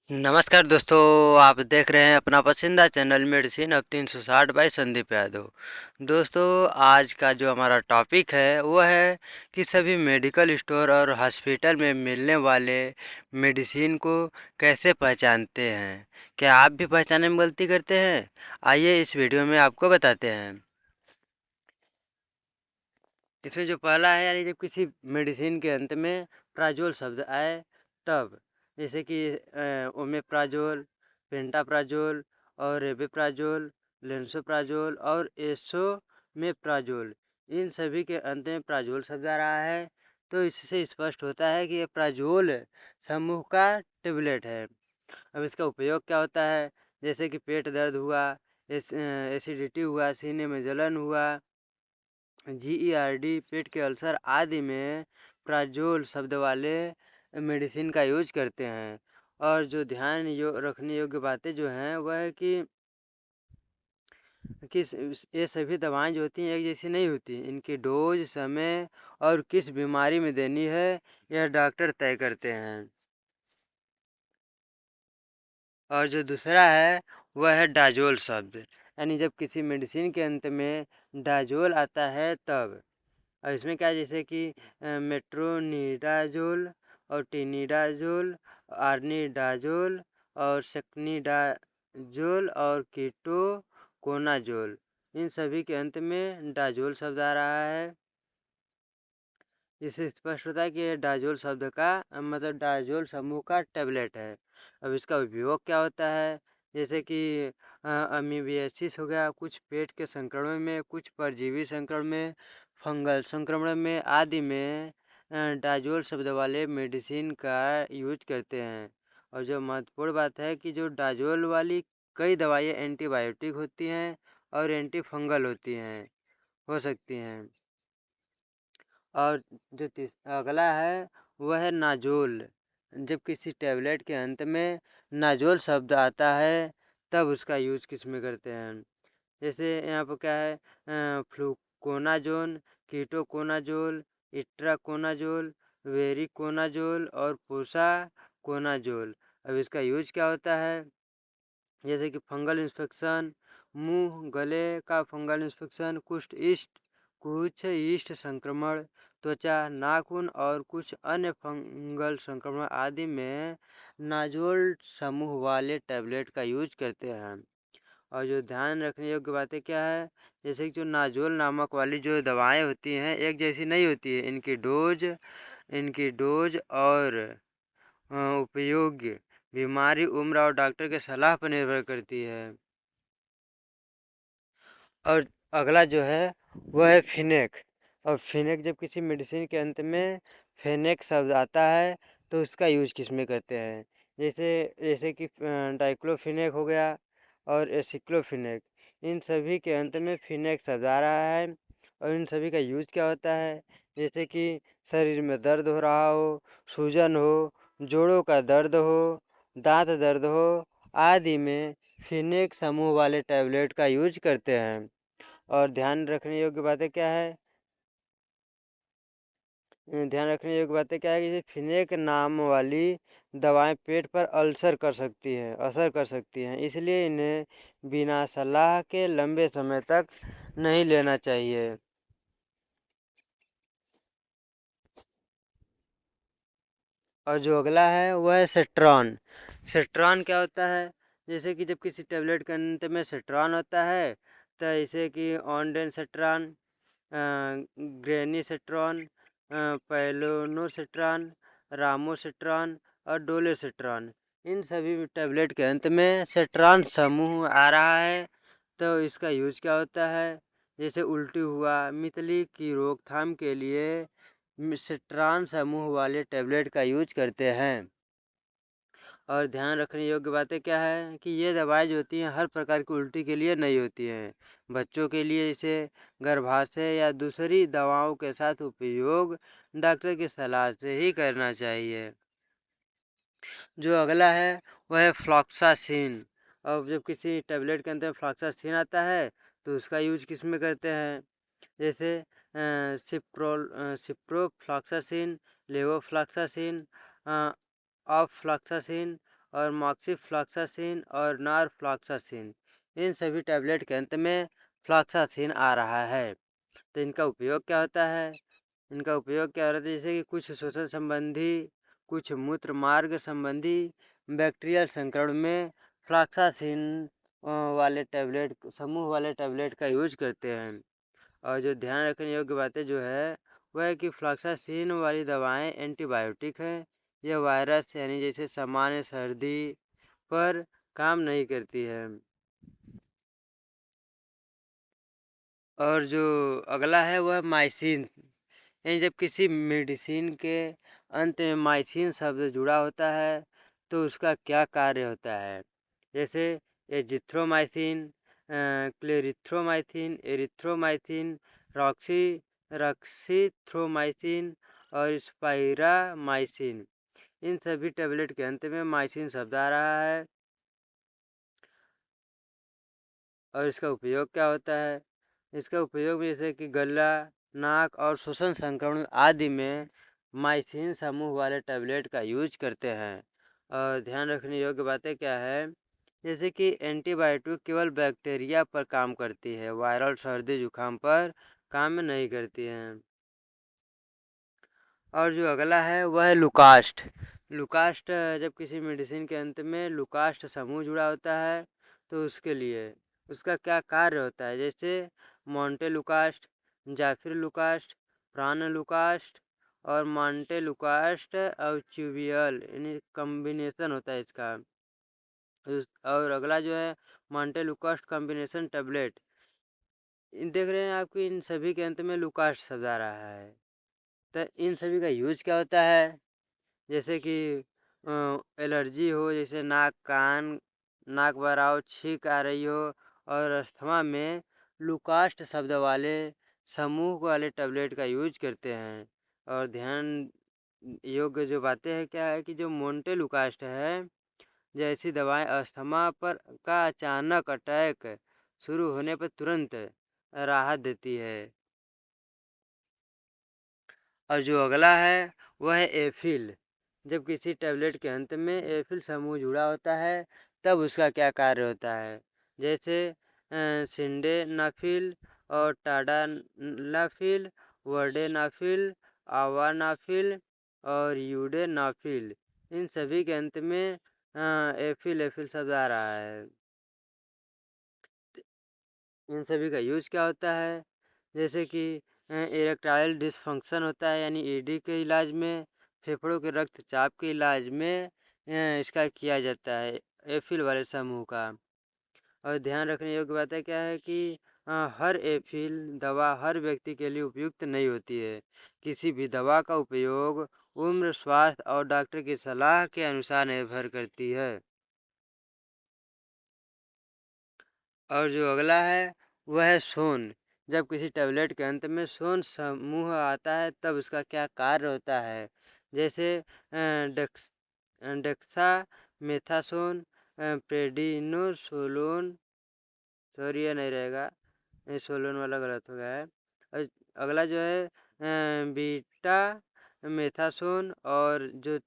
नमस्कार दोस्तों, आप देख रहे हैं अपना पसंदीदा चैनल मेडिसिन अब 360 बाई संदीप यादव। दोस्तों, आज का जो हमारा टॉपिक है वो है कि सभी मेडिकल स्टोर और हॉस्पिटल में मिलने वाले मेडिसिन को कैसे पहचानते हैं। क्या आप भी पहचानने में गलती करते हैं? आइए इस वीडियो में आपको बताते हैं। इसमें जो पहला है, यानी जब किसी मेडिसिन के अंत में प्राजोल शब्द आए तब, जैसे कि ओमेप्राजोल, पेंटाप्राजोल और रेबेप्राजोल, लेंसोप्राजोल और एसोमेप्राजोल, इन सभी के अंत में प्राजोल शब्द आ रहा है तो इससे स्पष्ट होता है कि ये प्राजोल समूह का टेबलेट है। अब इसका उपयोग क्या होता है? जैसे कि पेट दर्द हुआ, एसिडिटी हुआ, सीने में जलन हुआ, GERD, पेट के अल्सर आदि में प्राजोल शब्द वाले मेडिसिन का यूज करते हैं। और जो रखने योग्य बातें जो हैं वह है कि ये सभी दवाएं जो होती हैं एक जैसी नहीं होती। इनकी डोज, समय और किस बीमारी में देनी है यह डॉक्टर तय करते हैं। और जो दूसरा है वह है डाजोल शब्द, यानी जब किसी मेडिसिन के अंत में डाजोल आता है तब। और इसमें क्या है, जैसे कि मेट्रोनिडाजोल और टिनिडाजोल, आर्निडाजोल और सेक्निडाजोल और कीटोकोनाजोल, इन सभी के अंत में डाजोल शब्द आ रहा है। इससे स्पष्ट होता है कि ये डाजोल शब्द का मतलब डाजोल समूह का टैबलेट है। अब इसका उपयोग क्या होता है? जैसे कि अमीबियासिस हो गया, कुछ पेट के संक्रमण में, कुछ परजीवी संक्रमण में, फंगल संक्रमण में आदि में डाजोल शब्द वाले मेडिसिन का यूज करते हैं। और जो महत्वपूर्ण बात है कि जो डाजोल वाली कई दवाइयाँ एंटीबायोटिक होती हैं और एंटी फंगल होती हैं, हो सकती हैं। और जो अगला है वह है नाजोल। जब किसी टैबलेट के अंत में नाजोल शब्द आता है तब उसका यूज किस में करते हैं? जैसे यहाँ पर क्या है, फ्लूकोनाजोन, कीटोकोनाजोल, इट्राकोनाजोल, वेरिकोनाजोल और पोसाकोनाजोल। अब इसका यूज क्या होता है? जैसे कि फंगल इन्फेक्शन, मुंह गले का फंगल इन्फेक्शन, कुछ ईस्ट संक्रमण, त्वचा, नाखून और कुछ अन्य फंगल संक्रमण आदि में नाजोल समूह वाले टैबलेट का यूज करते हैं। और जो ध्यान रखने योग्य बातें क्या है? जैसे कि जो नाजोल नामक वाली जो दवाएं होती हैं एक जैसी नहीं होती है। इनकी डोज और उपयोग बीमारी, उम्र और डॉक्टर के सलाह पर निर्भर करती है। और अगला जो है वह है फिनेक। और फिनेक, जब किसी मेडिसिन के अंत में फेनेक शब्द आता है तो उसका यूज किस में करते हैं? जैसे जैसे कि डाइक्लोफिनेक हो गया और एसिक्लोफिनेक, इन सभी के अंत में फिनेक शब्द आ रहा है। और इन सभी का यूज क्या होता है? जैसे कि शरीर में दर्द हो रहा हो, सूजन हो, जोड़ों का दर्द हो, दांत दर्द हो आदि में फिनेक समूह वाले टैबलेट का यूज करते हैं। और ध्यान रखने योग्य बातें क्या है? कि जैसे फिनेक नाम वाली दवाएं पेट पर असर कर सकती हैं, इसलिए इन्हें बिना सलाह के लंबे समय तक नहीं लेना चाहिए। और जो अगला है वह है सेट्रॉन। सेट्रॉन क्या होता है? जैसे कि जब किसी टेबलेट के अंत में सेट्रॉन होता है तो जैसे कि ऑनडेन सेट्रॉन, ग्रेनीसेट्रॉन, पैलोनोसेट्रॉन, रामोसेट्रॉन और डोलोसेट्रॉन, इन सभी टैबलेट के अंत में सेट्रॉन समूह आ रहा है तो इसका यूज क्या होता है? जैसे उल्टी हुआ, मितली की रोकथाम के लिए सेट्रॉन समूह वाले टैबलेट का यूज करते हैं। और ध्यान रखने योग्य बातें क्या है कि ये दवाएं जो होती हैं हर प्रकार की उल्टी के लिए नहीं होती हैं। बच्चों के लिए इसे गर्भाशय या दूसरी दवाओं के साथ उपयोग डॉक्टर की सलाह से ही करना चाहिए। जो अगला है वह है फ्लॉक्सासिन। और जब किसी टैबलेट के अंदर फ्लॉक्सासिन आता है तो उसका यूज किस में करते हैं? जैसे सिप्रोफ्लॉक्सासिन, लेवोफ्लॉक्सासिन, ऑफफ्लॉक्सासिन और मॉक्सिफ्लॉक्सासिन और नॉरफ्लॉक्सासिन, इन सभी टैबलेट के अंत में फ्लॉक्सासिन आ रहा है। तो इनका उपयोग क्या होता है? इनका उपयोग क्या हो रहा है? जैसे कि कुछ श्वसन संबंधी, कुछ मूत्र मार्ग संबंधी बैक्टीरियल संक्रमण में फ्लॉक्सासिन वाले टैबलेट, समूह वाले टैबलेट का यूज करते हैं। और जो ध्यान रखने योग्य बातें जो है वह है कि फ्लॉक्सासिन वाली दवाएं एंटीबायोटिक हैं। यह वायरस यानी जैसे सामान्य सर्दी पर काम नहीं करती है। और जो अगला है वह माइसिन, यानी जब किसी मेडिसिन के अंत में माइसिन शब्द जुड़ा होता है तो उसका क्या कार्य होता है। जैसे एजिथ्रोमाइसिन, क्लेरिथ्रोमाइसिन, एरिथ्रोमाइसिन, रॉक्सी रॉक्सीथ्रोमाइसिन और स्पाइरामाइसिन, इन सभी टेबलेट के अंत में माइसिन शब्द आ रहा है। और इसका उपयोग क्या होता है? इसका उपयोग जैसे कि गला, नाक और श्वसन संक्रमण आदि में माइसिन समूह वाले टैबलेट का यूज करते हैं। और ध्यान रखने योग्य बातें क्या है? जैसे कि एंटीबायोटिक केवल बैक्टीरिया पर काम करती है, वायरल सर्दी जुकाम पर काम नहीं करती हैं। और जो अगला है वह है लुकास्ट। लुकास्ट जब किसी मेडिसिन के अंत में लुकास्ट समूह जुड़ा होता है तो उसके लिए उसका क्या कार्य होता है। जैसे मॉन्टे लुकास्ट, जाफिर लुकास्ट, प्राण लुकास्ट और मॉन्टे लुकास्ट और च्यूबियल, यानी कम्बिनेशन होता है इसका। और अगला जो है मॉन्टे लुकास्ट कॉम्बिनेशन टेबलेट, देख रहे हैं आपकी इन सभी के अंत में लुकास्ट शब्द आ रहा है। तो इन सभी का यूज क्या होता है? जैसे कि एलर्जी हो, जैसे नाक कान नाक बराव छींक आ रही हो और अस्थमा में लुकास्ट शब्द वाले समूह वाले टैबलेट का यूज करते हैं। और ध्यान योग्य जो बातें हैं क्या है कि जो मोंटे लुकास्ट है जैसी दवाएं अस्थमा पर का अचानक अटैक शुरू होने पर तुरंत राहत देती है। और जो अगला है वह है एफिल। जब किसी टैबलेट के अंत में एफिल समूह जुड़ा होता है तब उसका क्या कार्य होता है। जैसे सिंडेनाफिल और टाडानाफिल, वर्डेनाफिल, आवानाफिल और यूडेनाफिल, इन सभी के अंत में एफिल एफिल शब्द आ रहा है। इन सभी का यूज क्या होता है? जैसे कि इरेक्टाइल डिसफंक्शन होता है यानी ईडी के इलाज में, फेफड़ों के रक्तचाप के इलाज में इसका किया जाता है एफिल वाले समूह का। और ध्यान रखने योग्य बात है क्या है कि हर एफिल दवा हर व्यक्ति के लिए उपयुक्त नहीं होती है। किसी भी दवा का उपयोग उम्र, स्वास्थ्य और डॉक्टर की सलाह के अनुसार निर्भर करती है। और जो अगला है वह है सोन। जब किसी टैबलेट के अंत में सोन समूह आता है तब उसका क्या कार्य होता है। जैसे डेक्स डेक्सा मेथासोन, प्रेडिनोसोलोन, सॉरी ये नहीं रहेगा, ये सोलोन वाला गलत हो गया है। और अगला जो है बीटा मेथासोन और जो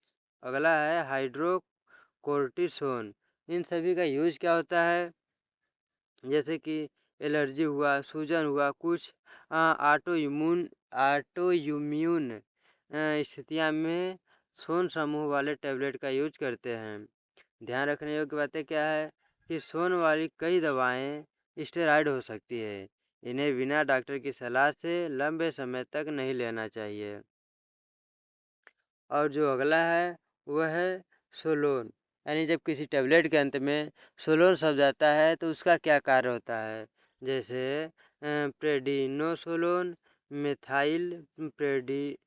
अगला है हाइड्रोकोर्टिसोन, इन सभी का यूज क्या होता है। जैसे कि एलर्जी हुआ, सूजन हुआ, कुछ ऑटो इम्यून स्थितियाँ में सोन समूह वाले टैबलेट का यूज करते हैं। ध्यान रखने योग्य बातें क्या है कि सोन वाली कई दवाएं स्टेरॉइड हो सकती है। इन्हें बिना डॉक्टर की सलाह से लंबे समय तक नहीं लेना चाहिए। और जो अगला है वह है सोलोन, यानी जब किसी टैबलेट के अंत में सोलोन शब्द आता है तो उसका क्या कार्य होता है। जैसे प्रेडिनोसोलोन, मिथाइल प्रेडिनिसोलोन,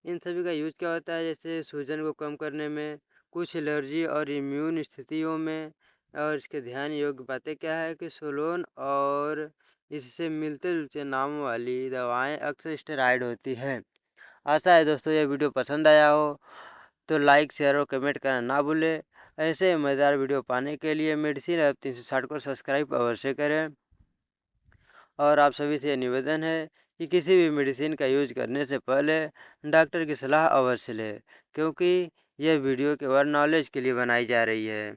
इन सभी का यूज क्या होता है। जैसे सूजन को कम करने में, कुछ एलर्जी और इम्यून स्थितियों में। और इसके ध्यान योग्य बातें क्या है कि सोलोन और इससे मिलते जुलते नाम वाली दवाएं अक्सर स्टेरॉइड होती हैं। आशा है दोस्तों ये वीडियो पसंद आया हो तो लाइक शेयर और कमेंट करना ना भूलें। ऐसे ही मज़ेदार वीडियो पाने के लिए मेडिसिन ऐप 360 को सब्सक्राइब अवश्य करें। और आप सभी से निवेदन है कि किसी भी मेडिसिन का यूज करने से पहले डॉक्टर की सलाह अवश्य लें, क्योंकि यह वीडियो केवल नॉलेज के लिए बनाई जा रही है।